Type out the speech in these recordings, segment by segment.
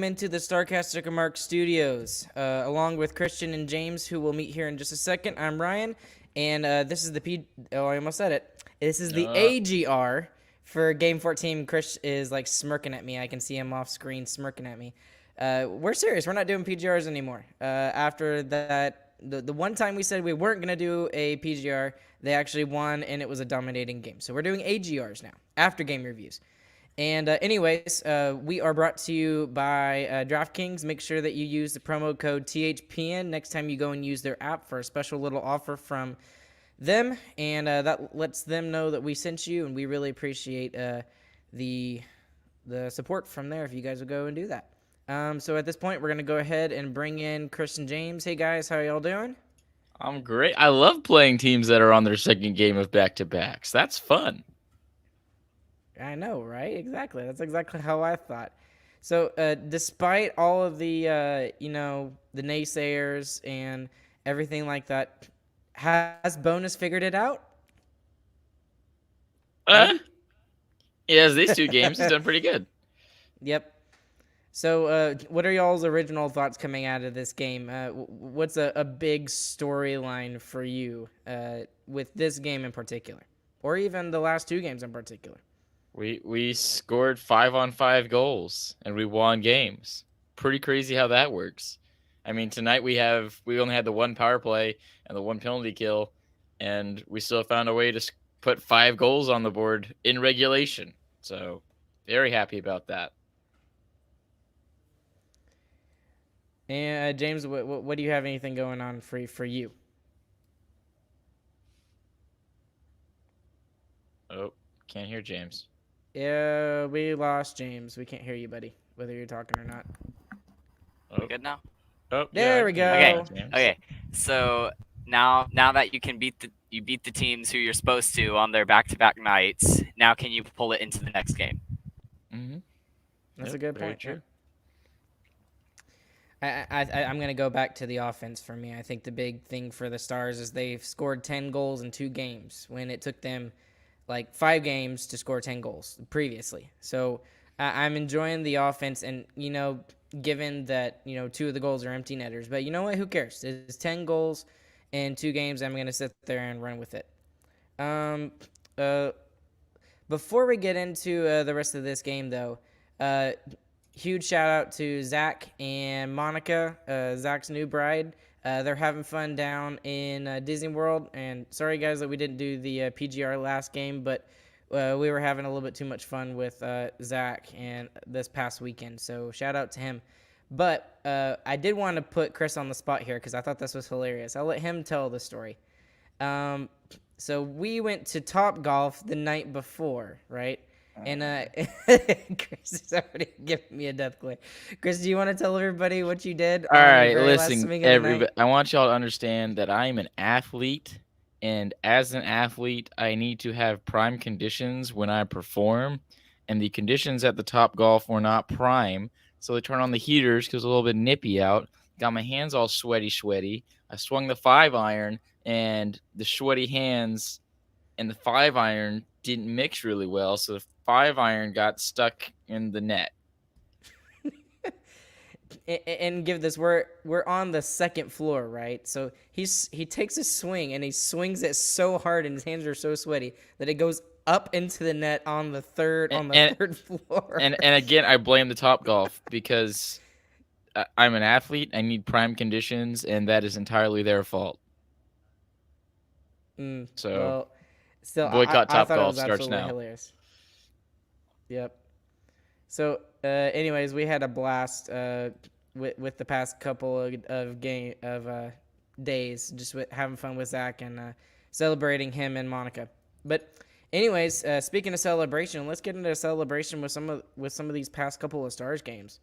into the Starcaster Mark Studios, along with Christian and James, who will meet here in just a second. I'm Ryan, and this is the Oh, I almost said it. This is the AGR for Game 14. Chris is like smirking at me. I can see him off screen smirking at me. We're serious. We're not doing PGRs anymore. After that, the one time we said we weren't gonna do a PGR, they actually won, and it was a dominating game. So we're doing AGRs now after game reviews. And anyways, we are brought to you by DraftKings. Make sure that you use the promo code THPN next time you go and use their app for a special little offer from them. And that lets them know that we sent you, and we really appreciate the support from there if you guys will go and do that. So at this point, we're going to go ahead and bring in Chris and James. Hey, guys, how y'all doing? I'm great. I love playing teams that are on their second game of back-to-backs. That's fun. I know, right? Exactly. That's exactly how I thought. So, despite all of the, the naysayers and everything like that, has Bonus figured it out? Yes, these two games he's done pretty good. Yep. So, what are y'all's original thoughts coming out of this game? What's a big storyline for you with this game in particular, or even the last two games in particular? We scored 5-on-5 goals and we won games. Pretty crazy how that works. I mean, tonight we only had the one power play and the one penalty kill, and we still found a way to put 5 goals on the board in regulation. So, very happy about that. And James, what do you have anything going on for you? Oh, can't hear James. Yeah, we lost James. We can't hear you, buddy, whether you're talking or not. We good now? Oh, there we go. Okay. So now that you can beat the teams who you're supposed to on their back-to-back nights, now can you pull it into the next game? Mm-hmm. That's a good point. True. I'm going to go back to the offense for me. I think the big thing for the Stars is they've scored 10 goals in 2 games when it took them like 5 games to score 10 goals previously. So I'm enjoying the offense, and, given that, 2 of the goals are empty netters. But you know what? Who cares? It's 10 goals in 2 games. I'm going to sit there and run with it. Before we get into the rest of this game, though, huge shout out to Zach and Monica, Zach's new bride. They're having fun down in Disney World. And sorry, guys, that we didn't do the PGR last game, but we were having a little bit too much fun with Zach and this past weekend. So shout out to him. But I did want to put Chris on the spot here because I thought this was hilarious. I'll let him tell the story. So we went to Top Golf the night before, right? And Chris is already giving me a death glare. Chris, do you want to tell everybody what you did? All right, listen, everybody. I want y'all to understand that I am an athlete, and as an athlete, I need to have prime conditions when I perform. And the conditions at the Top Golf were not prime, so they turned on the heaters because it was a little bit nippy out. Got my hands all sweaty. I swung the 5-iron, and the sweaty hands and the 5-iron didn't mix really well, so the 5-iron got stuck in the net. And give this, we're on the second floor, right? So he takes a swing and he swings it so hard and his hands are so sweaty that it goes up into the net on the third floor. And again, I blame the Top Golf because I'm an athlete. I need prime conditions, and that is entirely their fault. Well, still, boycott I Top thought Golf it was starts now. Hilarious. Yep. So, anyways, we had a blast with the past couple of days, just having fun with Zach and celebrating him and Monica. But, anyways, speaking of celebration, let's get into a celebration with some of these past couple of Stars games.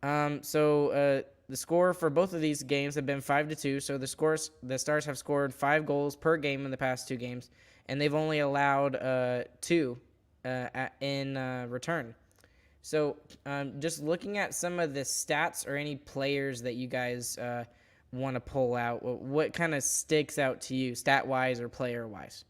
So the score for both of these games have been 5-2. So the Stars have scored 5 goals per game in the past 2 games, and they've only allowed 2 in return. So just looking at some of the stats or any players that you guys want to pull out, what kind of sticks out to you, stat-wise or player-wise?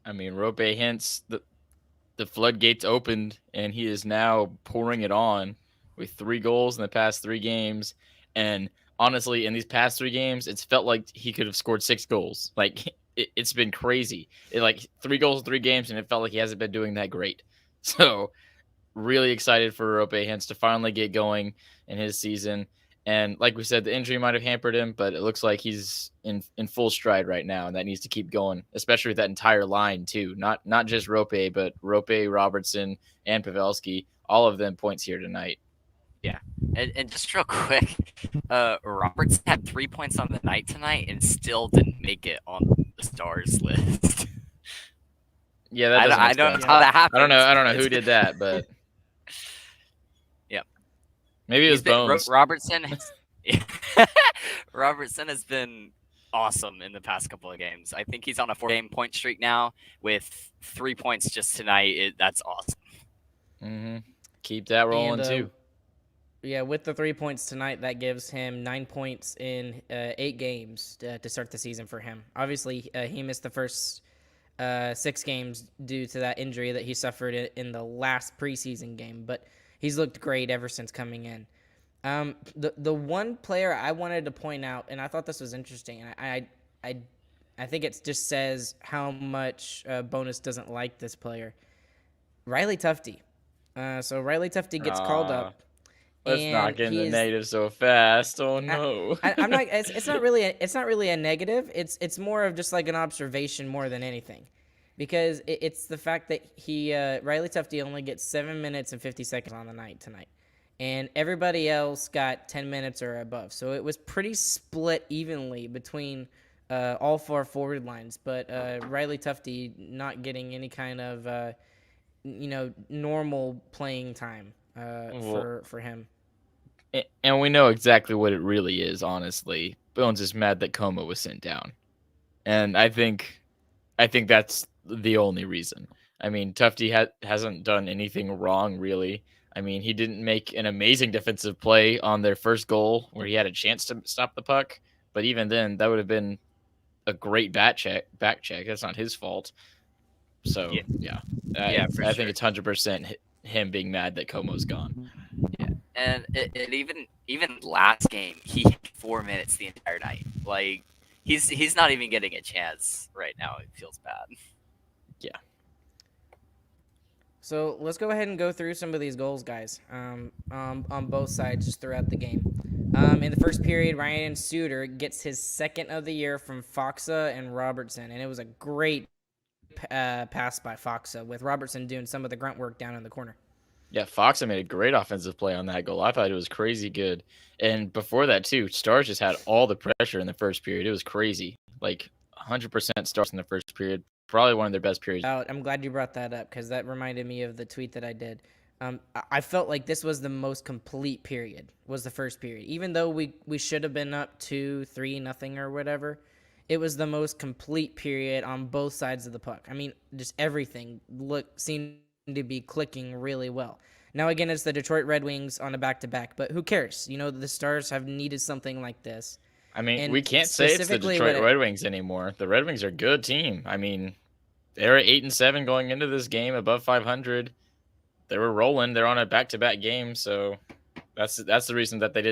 I mean, Rope Hintz, the floodgates opened, and he is now pouring it on. with 3 goals in the past 3 games. And honestly, in these past 3 games, it's felt like he could have scored 6 goals. Like, it's been crazy. Like 3 goals in 3 games, and it felt like he hasn't been doing that great. So really excited for Rope Hintz to finally get going in his season. And like we said, the injury might have hampered him, but it looks like he's in full stride right now, and that needs to keep going, especially with that entire line too. Not just Rope, but Rope, Robertson, and Pavelski. All of them points here tonight. Yeah, and just real quick, Robertson had 3 points on the night tonight and still didn't make it on the Stars list. Yeah, that doesn't I don't know sense. how that happened. I don't know who did that, but yeah, maybe it was Bones. Robertson. Robertson has been awesome in the past couple of games. I think he's on a 4-game point streak now with 3 points just tonight. That's awesome. Mm-hmm. Keep that rolling too. Yeah, with the 3 points tonight, that gives him 9 points in 8 games to start the season for him. Obviously, he missed the first 6 games due to that injury that he suffered in the last preseason game, but he's looked great ever since coming in. The one player I wanted to point out, and I thought this was interesting, and I think it just says how much Bonus doesn't like this player, Riley Tufte. So Riley Tufte gets called up. Let's not get in the negative so fast. Oh no! I'm not. It's not really a negative. It's more of just like an observation more than anything, because it's the fact that Riley Tufte only gets 7 minutes and 50 seconds on the night tonight, and everybody else got 10 minutes or above. So it was pretty split evenly between all 4 forward lines. But Riley Tufte not getting any kind of normal playing time for him. And we know exactly what it really is, honestly. Bones is mad that Como was sent down. And I think that's the only reason. I mean, Tufte hasn't done anything wrong, really. I mean, he didn't make an amazing defensive play on their first goal where he had a chance to stop the puck. But even then, that would have been a great back check. That's not his fault. So, yeah. I think it's 100% him being mad that Como's gone. Yeah. And even last game, he hit 4 minutes the entire night. Like he's not even getting a chance right now. It feels bad. Yeah. So let's go ahead and go through some of these goals, guys. On both sides, just throughout the game. In the first period, Ryan Suter gets his 2nd of the year from Foxa and Robertson, and it was a great pass by Foxa, with Robertson doing some of the grunt work down in the corner. Yeah, Foxa made a great offensive play on that goal. I thought it was crazy good. And before that, too, Stars just had all the pressure in the first period. It was crazy. Like, 100% Stars in the first period. Probably one of their best periods. I'm glad you brought that up, because that reminded me of the tweet that I did. I felt like this was the most complete period, was the first period. Even though we should have been up 2-3-0 or whatever, it was the most complete period on both sides of the puck. I mean, just everything seemed to be clicking really well. Now, again, it's the Detroit Red Wings on a back-to-back, but who cares? The Stars have needed something like this. I mean, we can't say it's the Detroit Red Wings anymore. The Red Wings are a good team. I mean, they're at 8-7 going into this game, above 500. They were rolling. They're on a back-to-back game, so that's the reason that they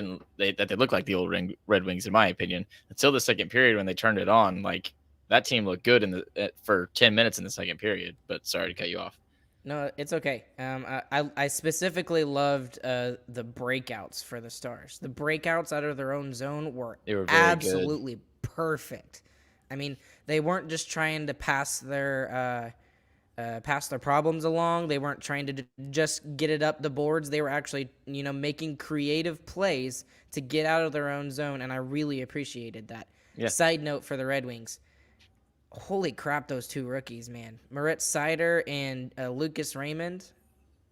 look like the old Red Wings, in my opinion. Until the second period when they turned it on, like that team looked good for 10 minutes in the second period. But sorry to cut you off. No, it's okay. I specifically loved the breakouts for the Stars. The breakouts out of their own zone were absolutely perfect. I mean, they weren't just trying to pass their problems along. They weren't trying to just get it up the boards. They were actually, making creative plays to get out of their own zone, and I really appreciated that. Yeah. Side note for the Red Wings. Holy crap, those 2 rookies, man. Moritz Seider and Lucas Raymond.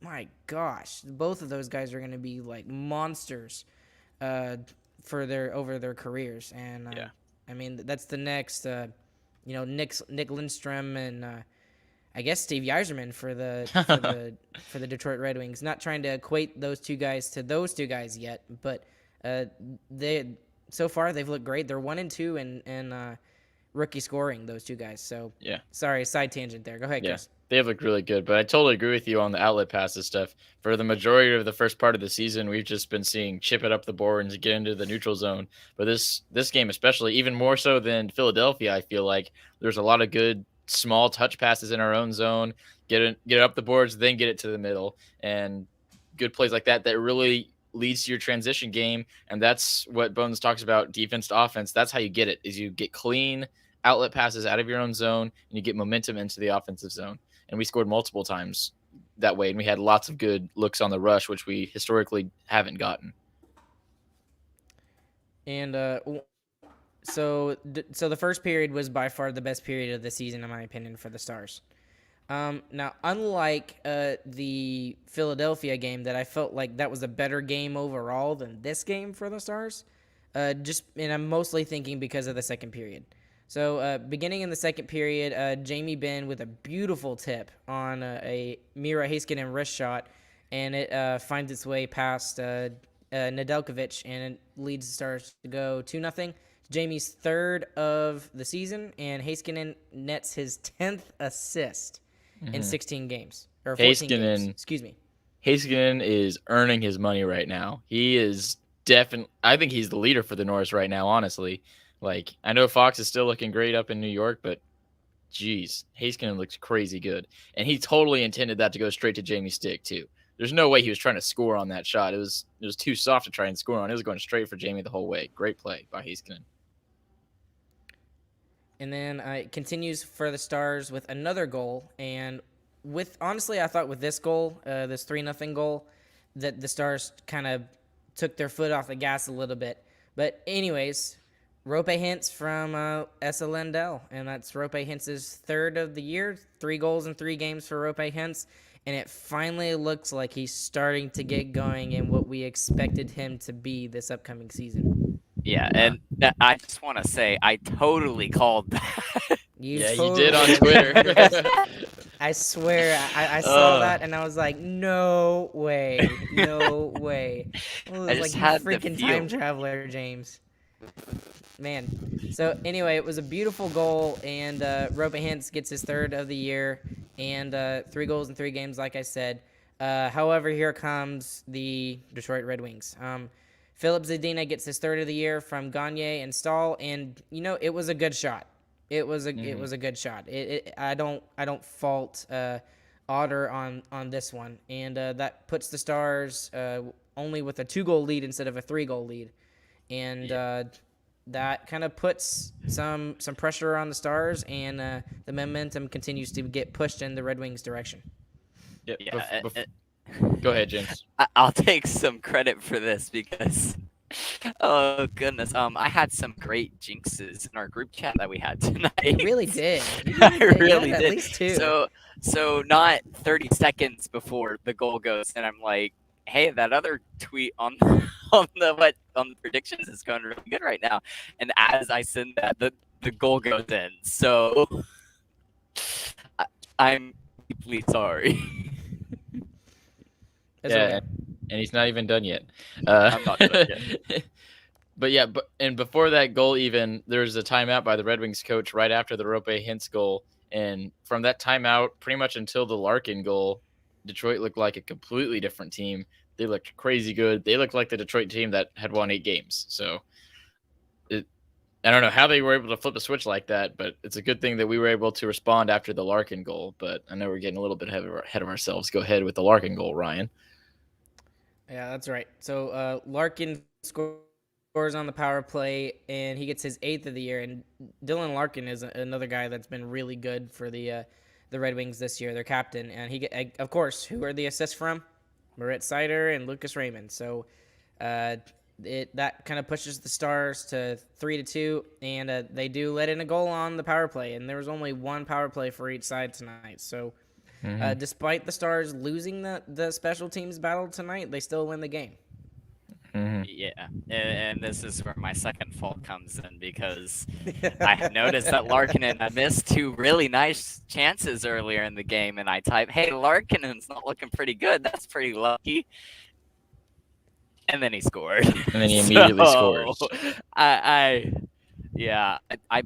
My gosh, both of those guys are going to be like monsters over their careers. And I mean, that's the next Nick Lindstrom and I guess Steve Yzerman for the Detroit Red Wings. Not trying to equate those 2 guys to those 2 guys yet, but so far they've looked great. They're 1-2 and rookie scoring, those 2 guys. So, yeah. Sorry, side tangent there. Go ahead, Chris. They look really good, but I totally agree with you on the outlet passes stuff. For the majority of the first part of the season, we've just been seeing chip it up the board and get into the neutral zone. But this game, especially, even more so than Philadelphia, I feel like there's a lot of good small touch passes in our own zone. Get it up the boards, then get it to the middle, and good plays like that really leads to your transition game. And that's what Bones talks about, defense to offense. That's how you get it, is you get clean outlet passes out of your own zone and you get momentum into the offensive zone. And we scored multiple times that way, and we had lots of good looks on the rush, which we historically haven't gotten. And so the first period was by far the best period of the season, in my opinion, for the Stars. Now, unlike the Philadelphia game, that I felt like that was a better game overall than this game for the Stars. And I'm mostly thinking because of the second period. So, beginning in the second period, Jamie Benn with a beautiful tip on a Mira Heiskanen wrist shot, and it finds its way past Nedeljkovic, and it leads the Stars to go 2-0. Jamie's third of the season, and Heiskanen nets his 10th assist in 16 games. Or 14 games. Excuse me. Heiskanen is earning his money right now. He is definitely, I think he's the leader for the Norris right now, honestly. Like, I know Fox is still looking great up in New York, but geez, Heiskanen looks crazy good. And he totally intended that to go straight to Jamie's stick, too. There's no way he was trying to score on that shot. It was too soft to try and score on. It was going straight for Jamie the whole way. Great play by Heiskanen. And then it continues for the Stars with another goal. And honestly, I thought with this goal, this 3-0 goal, that the Stars kind of took their foot off the gas a little bit. But anyways, Rope Hintz from Esa Lindell, and that's Rope Hintz's third of the year. 3 goals in 3 games for Rope Hintz, and it finally looks like he's starting to get going in what we expected him to be this upcoming season. Yeah, and I just want to say I totally called that. You did on Twitter. I swear, I saw that and I was like, no way, no way. It was like, you freaking time traveler, James. Man. So anyway, it was a beautiful goal, and Rope Hintz gets his third of the year, and 3 goals in 3 games, like I said. However, here comes the Detroit Red Wings. Philip Zadina gets his third of the year from Gagne and Stahl, and it was a good shot. It was a good shot. I don't fault Otter on this one, and that puts the Stars only with a 2-goal lead instead of a 3-goal lead, and that kind of puts some pressure on the Stars, and the momentum continues to get pushed in the Red Wings' direction. Yeah. Go ahead, James. I'll take some credit for this because, oh goodness, I had some great jinxes in our group chat that we had tonight. You really did. I really did. At least 2. So not 30 seconds before the goal goes, and I'm like, hey, that other tweet on the predictions is going really good right now. And as I send that, the goal goes in. So I'm deeply sorry. And he's not even done yet. I'm not done yet. But before that goal, even there was a timeout by the Red Wings coach right after the Rope Hintz goal, and from that timeout, pretty much until the Larkin goal, Detroit looked like a completely different team. They looked crazy good. They looked like the Detroit team that had won 8 games. So I don't know how they were able to flip a switch like that, but it's a good thing that we were able to respond after the Larkin goal. But I know we're getting a little bit ahead of ourselves. Go ahead with the Larkin goal, Ryan. Yeah, that's right. So Larkin scores on the power play, and he gets his 8th of the year. And Dylan Larkin is another guy that's been really good for the Red Wings this year, their captain. And of course, who are the assists from? Moritz Seider and Lucas Raymond. So that kind of pushes the Stars to 3-2, and they do let in a goal on the power play. And there was only 1 power play for each side tonight. So despite the Stars losing the special teams battle tonight, they still win the game. Mm-hmm. Yeah, and this is where my second fault comes in, because I had noticed that Larkinen had missed 2 really nice chances earlier in the game, and I typed, hey, Larkinen's not looking pretty good. That's pretty lucky. And then he scored. And then he immediately scores. I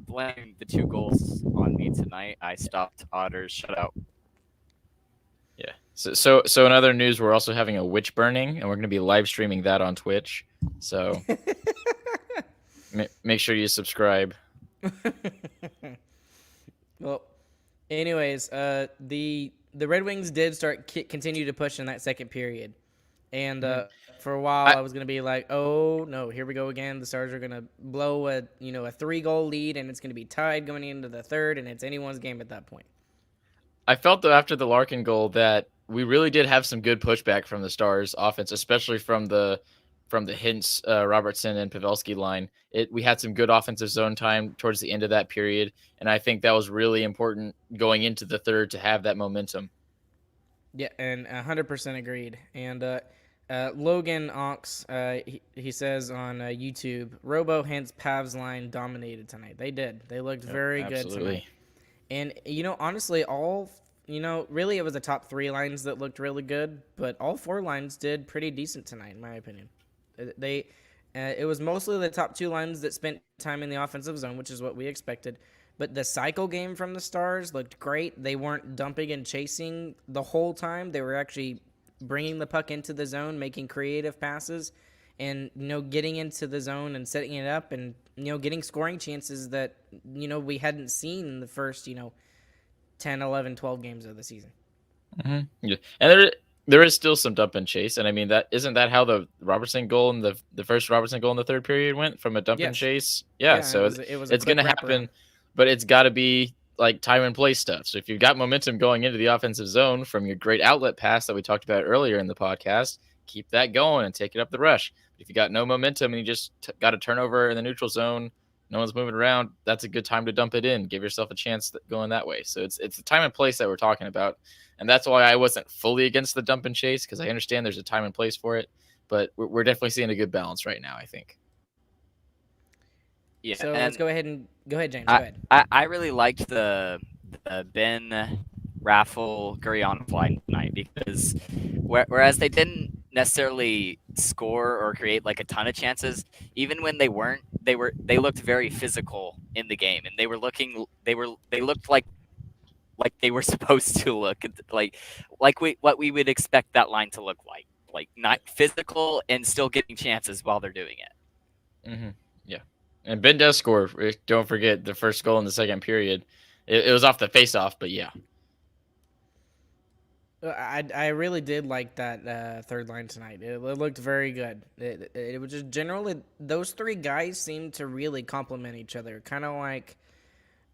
blame the 2 goals on me tonight. I stopped Otter's shutout. So in other news, we're also having a witch burning, and we're going to be live streaming that on Twitch. So make sure you subscribe. Well, anyways, the Red Wings did continue to push in that second period, and for a while I was gonna be like, oh no, here we go again. The Stars are gonna blow a 3-goal lead, and it's gonna be tied going into the third, and it's anyone's game at that point. I felt though after the Larkin goal that we really did have some good pushback from the Stars offense, especially from the Hintz, Robertson, and Pavelski line. We had some good offensive zone time towards the end of that period, and I think that was really important going into the third to have that momentum. Yeah, and 100% agreed. And Logan Ox, he says on YouTube, Robo Hintz Pavs line dominated tonight. They did. They looked very good tonight. And, honestly, really it was the top 3 lines that looked really good, but all 4 lines did pretty decent tonight, in my opinion. It was mostly the top 2 lines that spent time in the offensive zone, which is what we expected. But the cycle game from the Stars looked great. They weren't dumping and chasing the whole time. They were actually bringing the puck into the zone, making creative passes, and getting into the zone and setting it up, and getting scoring chances that we hadn't seen in the first 10, 11, 12 games of the season. Mm-hmm. Yeah, and there is still some dump and chase, and I mean isn't that how the Robertson goal and the first Robertson goal in the third period went, from a dump and chase? Yeah, so it's going to happen, but it's got to be like time and place stuff. So if you've got momentum going into the offensive zone from your great outlet pass that we talked about earlier in the podcast, keep that going and take it up the rush. If you got no momentum and you just got a turnover in the neutral zone, no one's moving around, that's a good time to dump it in. Give yourself a chance going that way. So it's the time and place that we're talking about. And that's why I wasn't fully against the dump and chase, because I understand there's a time and place for it. But we're definitely seeing a good balance right now, I think. Yeah. So let's go ahead, James. Go ahead. I really liked the Ben Raffle Gurionov line tonight, because whereas they didn't necessarily score or create like a ton of chances, even when they weren't, they looked very physical in the game, and they looked like they were supposed to look, like what we would expect that line to look like not physical and still getting chances while they're doing it. Mm-hmm. Yeah, and Ben does score. Don't forget the first goal in the second period. It was off the face-off, but yeah. I really did like that third line tonight. It looked very good. It was just generally, those 3 guys seemed to really complement each other, kind of like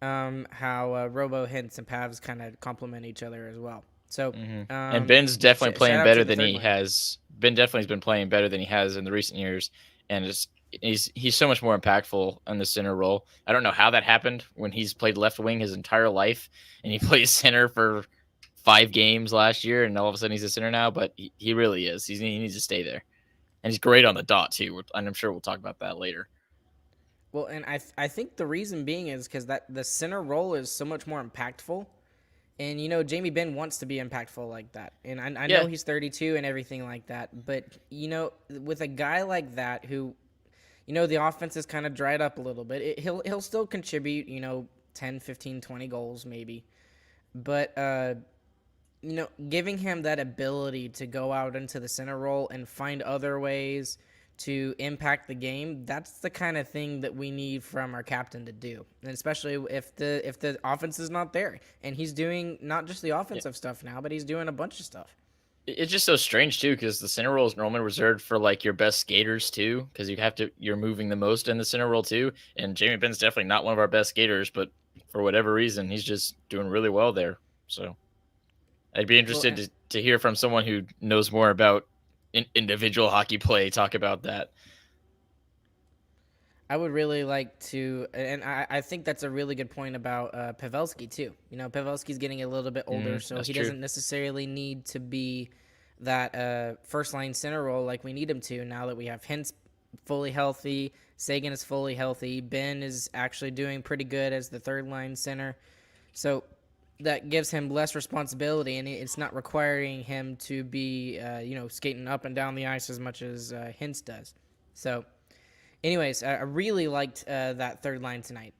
how Robo Hintz and Pavs kind of complement each other as well. So and Ben's definitely playing better than he has. Ben definitely has been playing better than he has in the recent years, and he's so much more impactful in the center role. I don't know how that happened when he's played left wing his entire life, and he plays center for 5 games last year, and all of a sudden he's a center now. But he really is. He needs to stay there, and he's great on the dot too. And I'm sure we'll talk about that later. Well, and I think the reason being is because that the center role is so much more impactful. And, Jamie Benn wants to be impactful like that. And I know he's 32 and everything like that. But, with a guy like that who, the offense is kind of dried up a little bit, he'll still contribute, 10, 15, 20 goals maybe. But, giving him that ability to go out into the center role and find other ways to impact the game, that's the kind of thing that we need from our captain to do, and especially if the offense is not there, and he's doing not just the offensive stuff now, but he's doing a bunch of stuff. It's just so strange too, because the center role is normally reserved for like your best skaters too, because you're moving the most in the center role too, and Jamie Benn's definitely not one of our best skaters, but for whatever reason he's just doing really well there. So I'd be interested to hear from someone who knows more about individual hockey play talk about that. I would really like to, and I think that's a really good point about Pavelski too. Pavelski's getting a little bit older, so he doesn't necessarily need to be that first line center role like we need him to now that we have Hintz fully healthy, Sagan is fully healthy, Ben is actually doing pretty good as the third line center. So that gives him less responsibility, and it's not requiring him to be, skating up and down the ice as much as Hintz does. So, anyways, I really liked that third line tonight.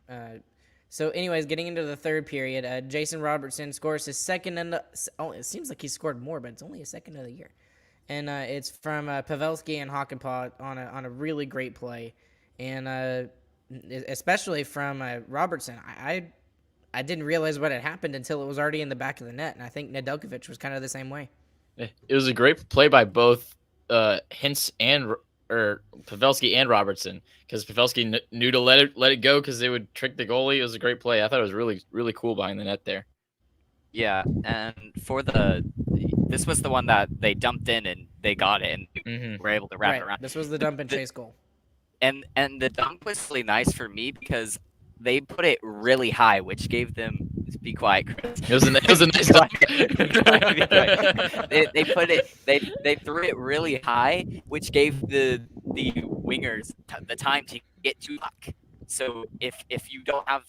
So, anyways, getting into the third period, Jason Robertson scores his second, it seems like he scored more, but it's only his second of the year. And it's from Pavelski and Hakanpää on a really great play. And especially from Robertson. I didn't realize what had happened until it was already in the back of the net. And I think Nedeljkovic was kind of the same way. It was a great play by both Hintz and Pavelski and Robertson, because Pavelski knew to let it go because they would trick the goalie. It was a great play. I thought it was really, really cool behind the net there. Yeah, and this was the one that they dumped in and they got it and were able to wrap it around. This was the dump and chase goal. And the dunk was really nice for me because they put it really high, which gave them. Be quiet, Chris. It was a nice dunk. They threw it really high, which gave the wingers the time to get to puck. So if you don't have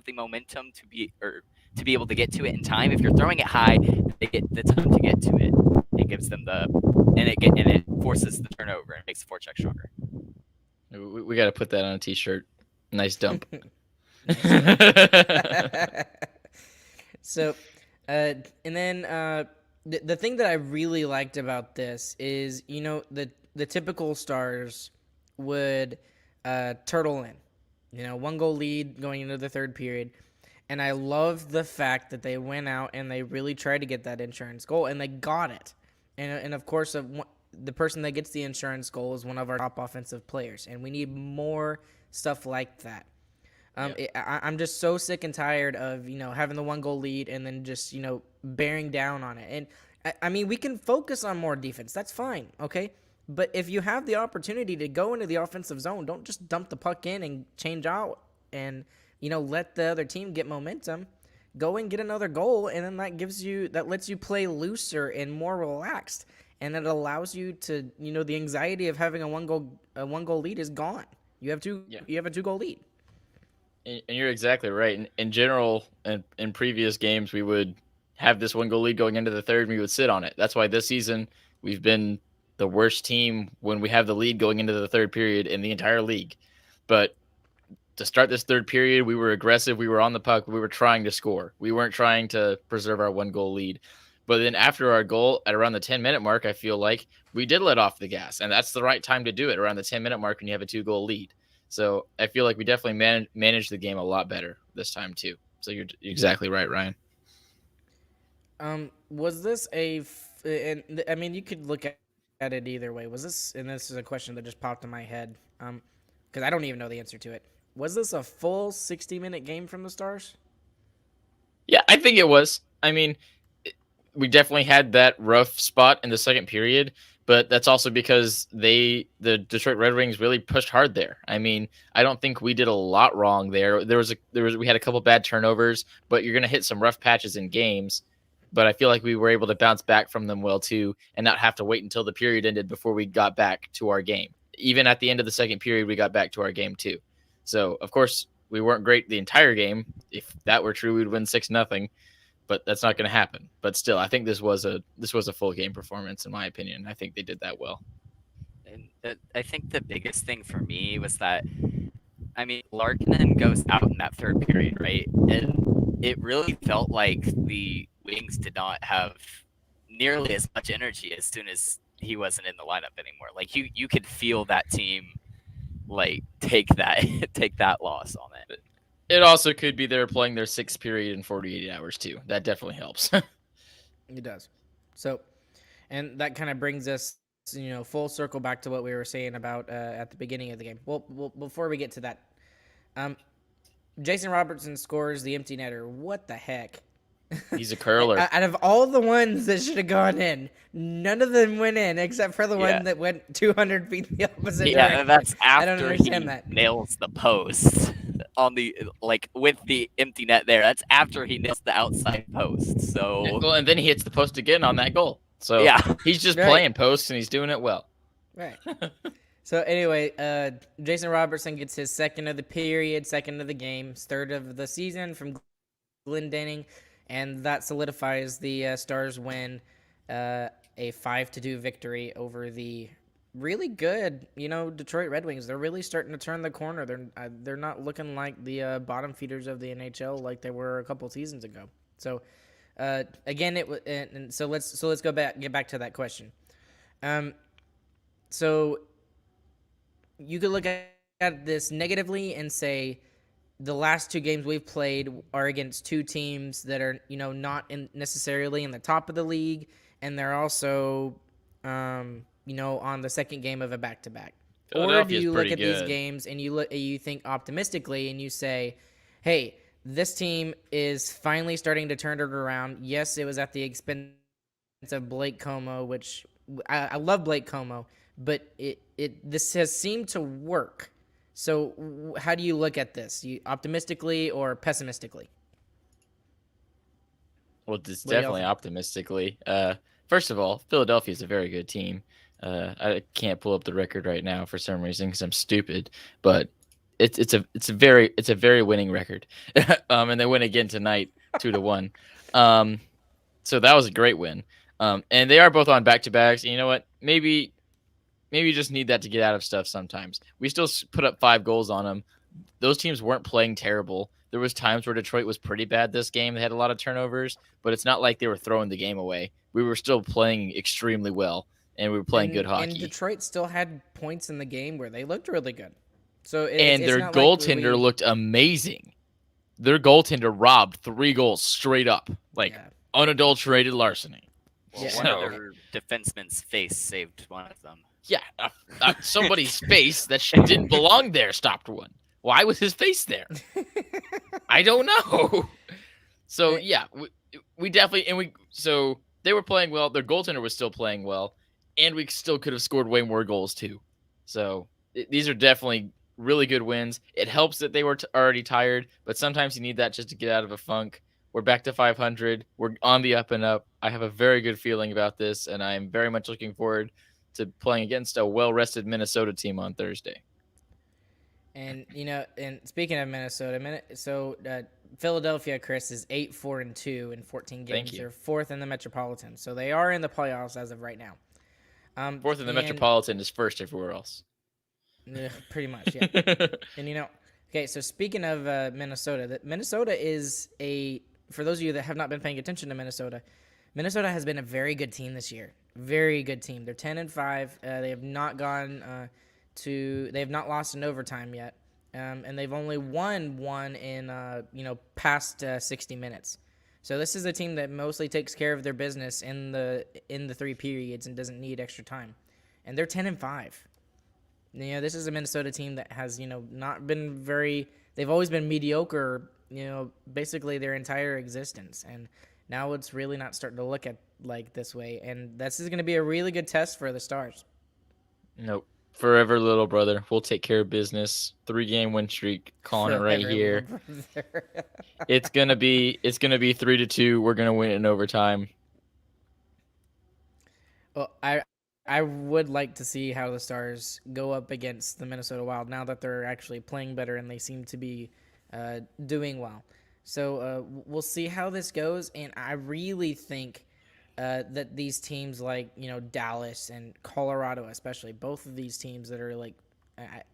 the momentum to be able to get to it in time, if you're throwing it high, they get the time to get to it. It gives them and it forces the turnover and makes the forecheck stronger. We got to put that on a t-shirt. Nice dump. So, and then the thing that I really liked about this is, the typical Stars would turtle in, 1-goal lead going into the third period. And I love the fact that they went out and they really tried to get that insurance goal, and they got it. And of course, the person that gets the insurance goal is one of our top offensive players, and we need more stuff like that. I'm just so sick and tired of, having the 1-goal lead and then just, bearing down on it. And I mean, we can focus on more defense. That's fine. Okay. But if you have the opportunity to go into the offensive zone, don't just dump the puck in and change out and, let the other team get momentum. Go and get another goal. And then that lets you play looser and more relaxed. And it allows you to, the anxiety of having a one goal lead is gone. You have a 2-goal lead. And you're exactly right. In general, in previous games, we would have this 1-goal lead going into the third, and we would sit on it. That's why this season we've been the worst team when we have the lead going into the third period in the entire league. But to start this third period, we were aggressive. We were on the puck. We were trying to score. We weren't trying to preserve our 1-goal lead. But then after our goal at around the 10-minute mark, I feel like we did let off the gas, and that's the right time to do it, around the 10-minute mark when you have a 2-goal lead. So I feel like we definitely managed the game a lot better this time too. So you're exactly right, Ryan. Was this I mean, you could look at it either way. Was this, and this is a question that just popped in my head, because I don't even know the answer to it. Was this a full 60-minute game from the Stars? Yeah, I think it was. I mean, we definitely had that rough spot in the second period, but that's also because the Detroit Red Wings really pushed hard there. I mean, I don't think we did a lot wrong there. We had a couple bad turnovers, but you're going to hit some rough patches in games. But I feel like we were able to bounce back from them well too, and not have to wait until the period ended before we got back to our game. Even at the end of the second period, we got back to our game too. So of course we weren't great the entire game. If that were true, we'd win 6-0. But that's not going to happen. But still, I think this was a full game performance, in my opinion. I think they did that well. And I think the biggest thing for me was that, I mean, Larkinen goes out in that third period, right? And it really felt like the Wings did not have nearly as much energy as soon as he wasn't in the lineup anymore. Like you could feel that team like take that loss on it. It also could be they're playing their 6th period in 48 hours too. That definitely helps. It does. So, and that kind of brings us, full circle back to what we were saying about at the beginning of the game. Well, before we get to that, Jason Robertson scores the empty netter. What the heck? He's a curler. Out of all the ones that should have gone in, none of them went in except for the one that went 200 feet the opposite direction. Yeah, that's after I don't understand he that. nails the post on the with the empty net there. That's after he nails the outside post. So well, and then he hits the post again on that goal. So yeah, he's just playing posts and he's doing it well. Right. So anyway, Jason Robertson gets his second of the period, second of the game, third of the season from Glendening. And that solidifies the Stars win, a 5-2 victory over the really good, Detroit Red Wings. They're really starting to turn the corner. They're not looking like the bottom feeders of the NHL like they were a couple seasons ago. So again, and so let's get back to that question. So you could look at this negatively and say the last two games we've played are against two teams that are not necessarily in the top of the league, and they're also on the second game of a back-to-back. Or do you look at these games and you think optimistically and you say, hey, this team is finally starting to turn it around. Yes, it was at the expense of Blake Como, which I love Blake Como, but this has seemed to work. So how do you look at this? You optimistically or pessimistically? Well, it's definitely optimistically. First of all, Philadelphia is a very good team. I can't pull up the record right now for some reason because I'm stupid, but it's a very winning record. And they win again tonight, 2-1. So that was a great win. And they are both on back-to-backs. And you know what? Maybe you just need that to get out of stuff sometimes. We still put up 5 goals on them. Those teams weren't playing terrible. There was times where Detroit was pretty bad this game. They had a lot of turnovers, but it's not like they were throwing the game away. We were still playing extremely well, and we were playing good hockey. And Detroit still had points in the game where they looked really good. So their goaltender looked amazing. Their goaltender robbed 3 goals straight up, unadulterated larceny. Well, one of their defensemen's face saved one of them. Yeah, somebody's face that didn't belong there stopped one. Why was his face there? I don't know. So yeah, we definitely so they were playing well. Their goaltender was still playing well, and we still could have scored way more goals too. So these are definitely really good wins. It helps that they were already tired, but sometimes you need that just to get out of a funk. We're back to 500. We're on the up and up. I have a very good feeling about this, and I'm very much looking forward to playing against a well-rested Minnesota team on Thursday. And and speaking of Minnesota, Philadelphia, Chris, is 8-4-2 in 14 games. They're 4th in the Metropolitan, so they are in the playoffs as of right now. 4th in the Metropolitan is 1st everywhere else. Pretty much, yeah. And okay. So speaking of Minnesota, Minnesota is for those of you that have not been paying attention to Minnesota, Minnesota has been a very good team this year. Very good team. They're 10-5. They have not gone they have not lost in overtime yet, and they've only won one in past 60 minutes. So this is a team that mostly takes care of their business in the 3 periods and doesn't need extra time, and they're 10-5. This is a Minnesota team that has not been very. They've always been mediocre, basically their entire existence, and now it's really not starting to look at like this way, and this is going to be a really good test for the Stars. Nope. Forever, little brother. We'll take care of business. 3-game win streak. Calling it right here. It's gonna be 3-2. We're gonna win it in overtime. Well, I would like to see how the Stars go up against the Minnesota Wild now that they're actually playing better and they seem to be doing well. So we'll see how this goes, and I really think that these teams like Dallas and Colorado, especially both of these teams that are like,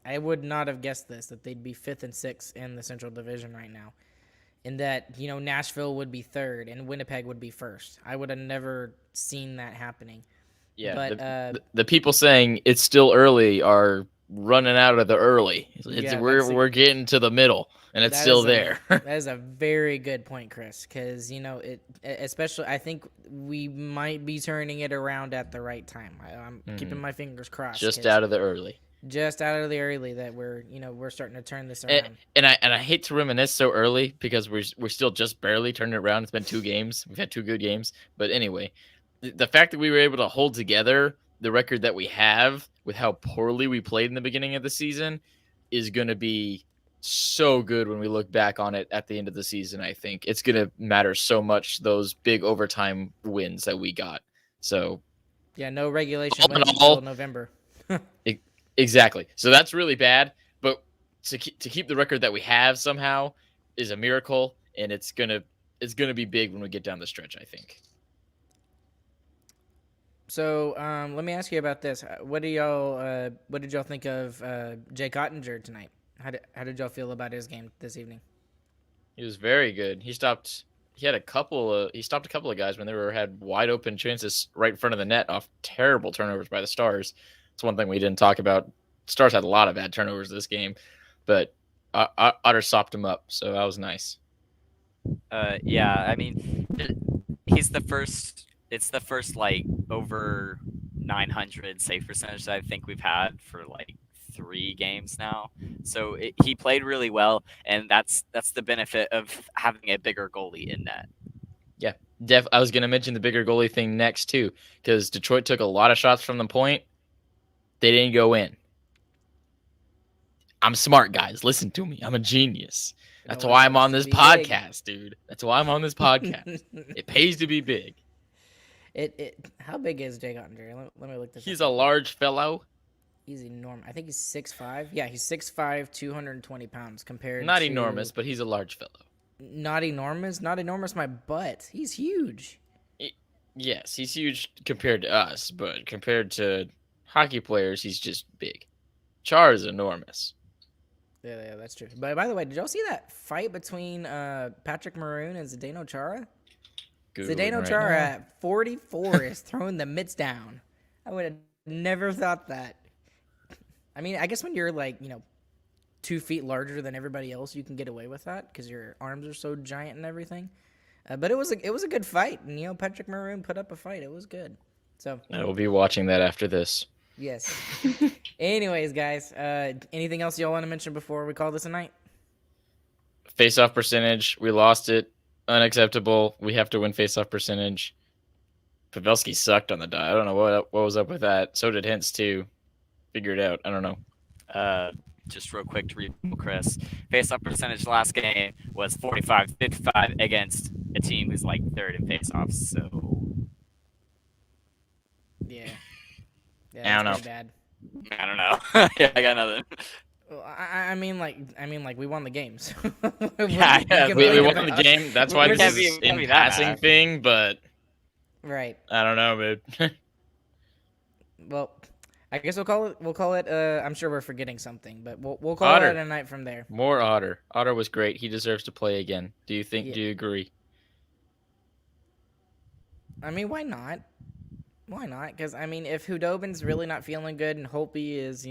I would not have guessed that they'd be 5th and 6th in the Central Division right now, and that Nashville would be 3rd and Winnipeg would be 1st. I would have never seen that happening. Yeah, but the people saying it's still early are running out of the early. We're getting to the middle, and it's still there. That is a very good point, Chris, because especially I think we might be turning it around at the right time. I'm keeping my fingers crossed. Just out of the early that we're starting to turn this around. And I hate to reminisce so early because we're still just barely turning it around. It's been 2 games. We've had 2 good games, but anyway, the fact that we were able to hold together the record that we have with how poorly we played in the beginning of the season is going to be so good when we look back on it at the end of the season. I think it's going to matter so much, those big overtime wins that we got. So yeah, no regulation wins until November. Exactly. So that's really bad, but to keep the record that we have somehow is a miracle, and it's going to be big when we get down the stretch, I think. So let me ask you about this. What did y'all think of Jay Cottinger tonight? How did y'all feel about his game this evening? He was very good. He stopped a couple of guys when they had wide open chances right in front of the net off terrible turnovers by the Stars. It's one thing we didn't talk about. Stars had a lot of bad turnovers this game, but Otter stopped him up, so that was nice. Yeah, I mean, he's the first. It's the first like over 900 save percentage that I think we've had for like 3 games now. So he played really well, and that's the benefit of having a bigger goalie in net. Yeah, I was gonna mention the bigger goalie thing next too, because Detroit took a lot of shots from the point. They didn't go in. I'm smart, guys. Listen to me. I'm a genius. That's why I'm on this podcast, dude. That's why I'm on this podcast. It pays to be big. How big is Jay Cottinger? Let me look this up. He's a large fellow. He's enormous. I think he's 6'5". Yeah, he's 6'5", 220 pounds compared Not to... enormous, but he's a large fellow. Not enormous? Not enormous, my butt. He's huge. Yes, he's huge compared to us, but compared to hockey players, he's just big. Char is enormous. Yeah, that's true. But by the way, did y'all see that fight between Patrick Maroon and Zdeno Chara? Zdeno Chara at 44 is throwing the mitts down. I would have never thought that. I mean, I guess when you're like, 2 feet larger than everybody else, you can get away with that because your arms are so giant and everything. But it was a good fight, and Patrick Maroon put up a fight. It was good. So I will be watching that after this. Yes. Anyways, guys, anything else y'all want to mention before we call this a night? Face-off percentage, we lost it. Unacceptable. We have to win face-off percentage. Pavelski sucked on the die. I don't know what was up with that. So did Hintz too. Figure it out. I don't know. Just real quick to read Chris. Face-off percentage last game was 45-55 against a team who's like third in face-offs. So yeah, I don't know. Bad. I don't know. Yeah, I got nothing. Well, I mean, we won the games. Yeah, we won the game. That's why this is an passing thing, but right. I don't know, man. Well, I guess we'll call it. I'm sure we're forgetting something, but we'll call it a night from there. More Otter. Otter was great. He deserves to play again. Do you think? Yeah. Do you agree? I mean, why not? Why not? Because I mean, if Hudobin's really not feeling good and Holtby is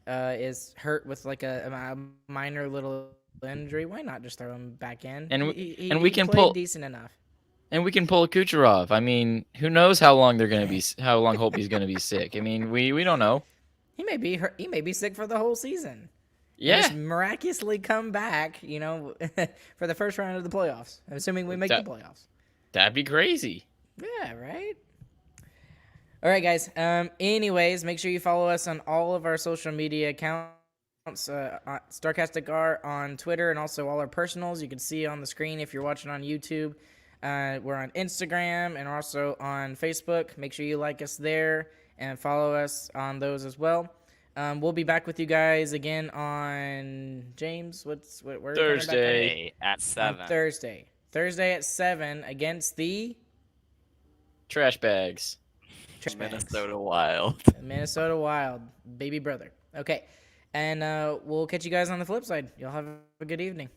is hurt with like a minor little injury, why not just throw him back in? And we can pull decent enough. And we can pull a Kucherov. I mean, who knows how long how long Holtby's gonna be sick? I mean, we don't know. He may be hurt, he may be sick for the whole season. Yeah. And just miraculously come back, for the first round of the playoffs. Assuming we make the playoffs. That'd be crazy. Yeah, right? All right, guys. Anyways, make sure you follow us on all of our social media accounts. StarcasticR on Twitter and also all our personals. You can see on the screen if you're watching on YouTube. We're on Instagram and also on Facebook. Make sure you like us there and follow us on those as well. We'll be back with you guys again on James. Where Thursday at 7. Thursday at 7 against the Trash Bags. Minnesota Wild. Minnesota Wild, baby brother. Okay, and we'll catch you guys on the flip side. Y'all have a good evening.